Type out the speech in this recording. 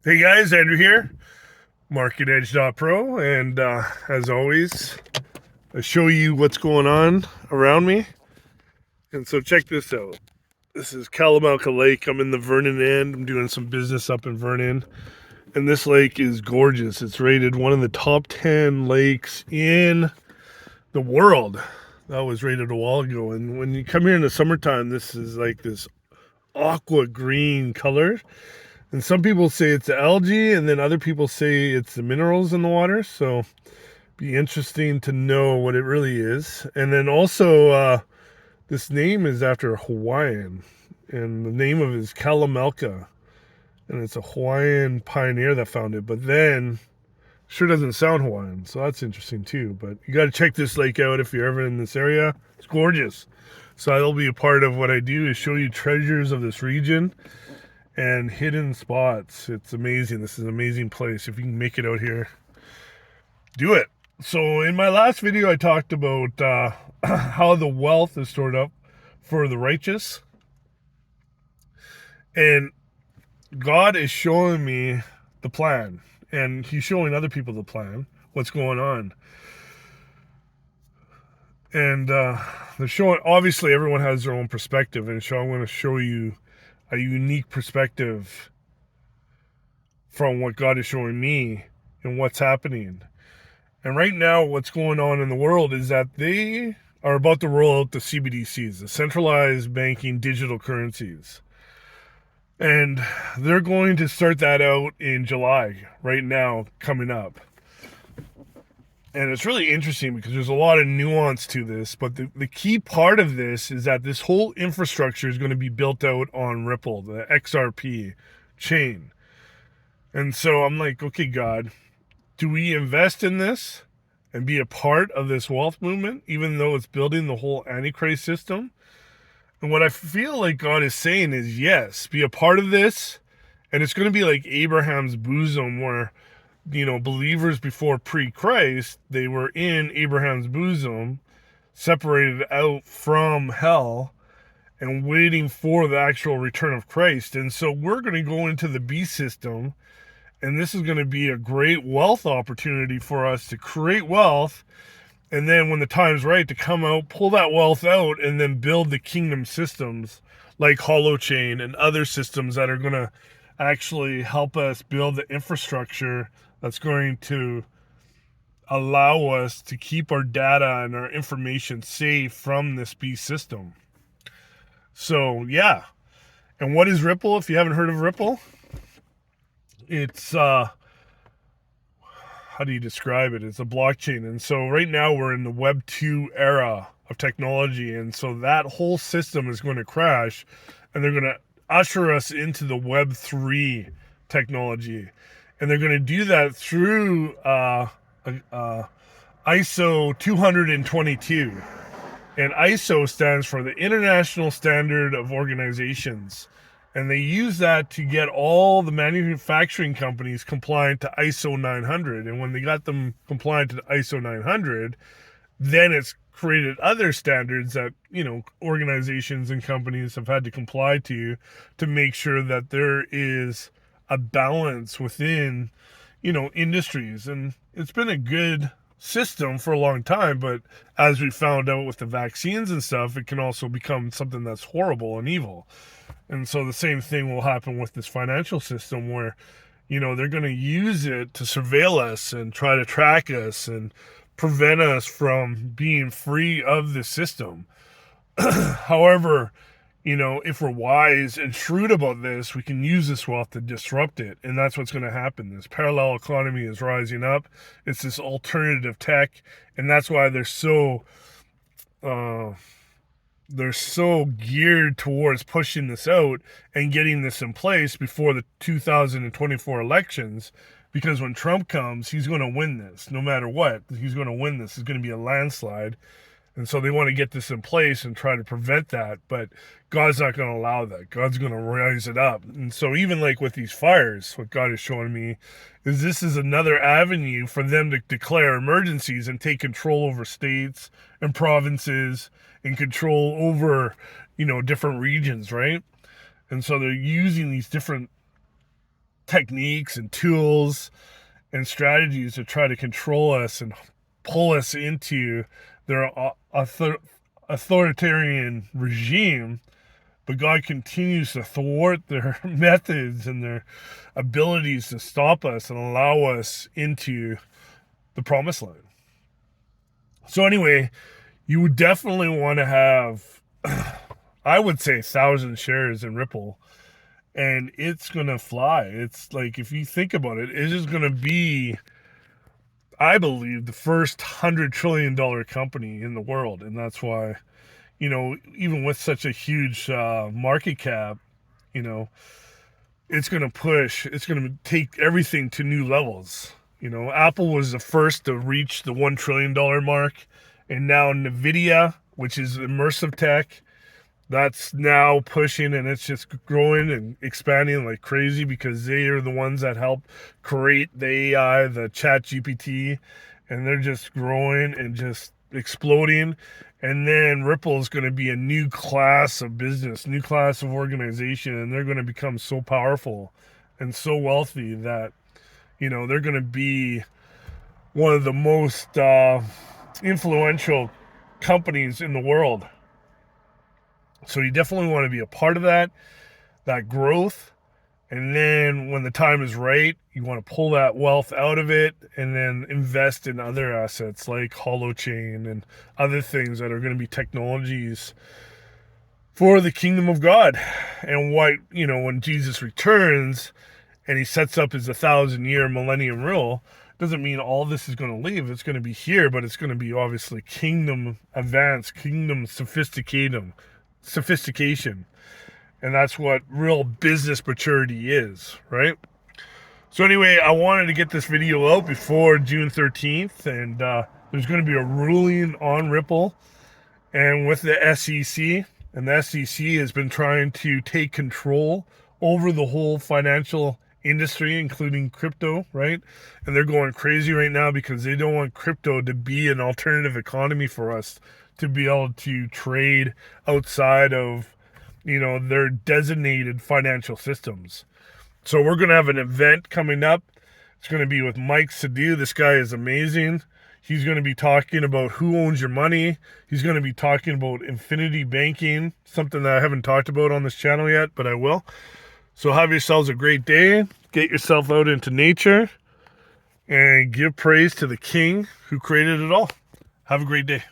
Hey guys, Andrew here, MarketEdge.pro, and as always, I show you what's going on around me. And so check this out. This is Kalamalka Lake. I'm in the Vernon end. I'm doing some business up in Vernon. And this lake is gorgeous. It's rated one of the top 10 lakes in the world. That was rated a while ago. And when you come here in the summertime, this is like this aqua green color. And some people say it's the algae, and then other people say it's the minerals in the water. So be interesting to know what it really is. And then also, this name is after a Hawaiian, and the name of it is Kalamalka, and it's a Hawaiian pioneer that found it. But then, sure doesn't sound Hawaiian, so that's interesting too. But you got to check this lake out if you're ever in this area. It's gorgeous. So that'll be a part of what I do, is show you treasures of this region and hidden spots. It's amazing. This is an amazing place. If you can make it out here, do it. So in my last video, I talked about how the wealth is stored up for the righteous. And God is showing me the plan. And he's showing other people the plan, what's going on. And they're showing, obviously everyone has their own perspective. And so I'm going to show you a unique perspective from what God is showing me and what's happening. And right now, what's going on in the world is that they are about to roll out the CBDCs, the centralized banking digital currencies. And they're going to start that out in July, right now, coming up. And it's really interesting because there's a lot of nuance to this, but the key part of this is that this whole infrastructure is going to be built out on Ripple, the XRP chain. And so I'm like, okay, God, do we invest in this and be a part of this wealth movement, even though it's building the whole Antichrist system? And what I feel like God is saying is, yes, be a part of this. And it's going to be like Abraham's bosom, where believers before pre-Christ, they were in Abraham's bosom, separated out from hell and waiting for the actual return of Christ. And so we're going to go into the beast system, and this is going to be a great wealth opportunity for us to create wealth. And then when the time's right, to come out, pull that wealth out, and then build the kingdom systems like Holochain and other systems that are going to actually help us build the infrastructure that's going to allow us to keep our data and our information safe from this beast system. So, yeah. And what is Ripple? If you haven't heard of Ripple, it's, how do you describe it? It's a blockchain. And so right now we're in the Web 2 era of technology. And so that whole system is going to crash, and they're going to usher us into the Web 3 technology. And they're going to do that through ISO 222. And ISO stands for the International Standard of Organizations. And they use that to get all the manufacturing companies compliant to ISO 900. And when they got them compliant to ISO 900, then it's created other standards that, organizations and companies have had to comply to make sure that there is a balance within, industries. And it's been a good system for a long time, but as we found out with the vaccines and stuff, it can also become something that's horrible and evil. And so the same thing will happen with this financial system, where, they're going to use it to surveil us and try to track us and prevent us from being free of the system. However, if we're wise and shrewd about this, we can use this wealth to disrupt it. And that's what's going to happen. This parallel economy is rising up. It's this alternative tech. And that's why they're so geared towards pushing this out and getting this in place before the 2024 elections. Because when Trump comes, he's going to win this. No matter what, he's going to win this. It's going to be a landslide. And so they want to get this in place and try to prevent that. But God's not going to allow that. God's going to rise it up. And so even like with these fires, what God is showing me is this is another avenue for them to declare emergencies and take control over states and provinces and control over, different regions, right? And so they're using these different techniques and tools and strategies to try to control us and pull us into their authoritarian regime, but God continues to thwart their methods and their abilities to stop us and allow us into the promised land. So anyway, you would definitely want to have, I would say, 1,000 shares in Ripple, and it's going to fly. It's like, if you think about it, it is going to be, I believe, the first $100 trillion company in the world. And that's why, you know, even with such a huge market cap, you know, it's going to take everything to new levels. You know, Apple was the first to reach the $1 trillion mark. And now NVIDIA, which is immersive tech, that's now pushing, and it's just growing and expanding like crazy because they are the ones that help create the AI, the Chat GPT, and they're just growing and just exploding. And then Ripple is going to be a new class of business, new class of organization, and they're going to become so powerful and so wealthy that, you know, they're going to be one of the most influential companies in the world. So you definitely want to be a part of that growth. And then when the time is right, you want to pull that wealth out of it and then invest in other assets like holochain and other things that are going to be technologies for the kingdom of God. And what, you know, when Jesus returns and he sets up his 1,000-year millennium rule, doesn't mean all this is going to leave. It's going to be here, but it's going to be obviously kingdom advanced, kingdom sophistication. And that's what real business maturity is, right? So anyway, I wanted to get this video out before June 13th, and there's going to be a ruling on Ripple and with the SEC. And the SEC has been trying to take control over the whole financial industry, including crypto, right? And they're going crazy right now because they don't want crypto to be an alternative economy for us to be able to trade outside of, you know, their designated financial systems. So we're going to have an event coming up. It's going to be with Mike Sadu. This guy is amazing. He's going to be talking about who owns your money. He's going to be talking about infinity banking, something that I haven't talked about on this channel yet, but I will. So have yourselves a great day. Get yourself out into nature and give praise to the King who created it all. Have a great day.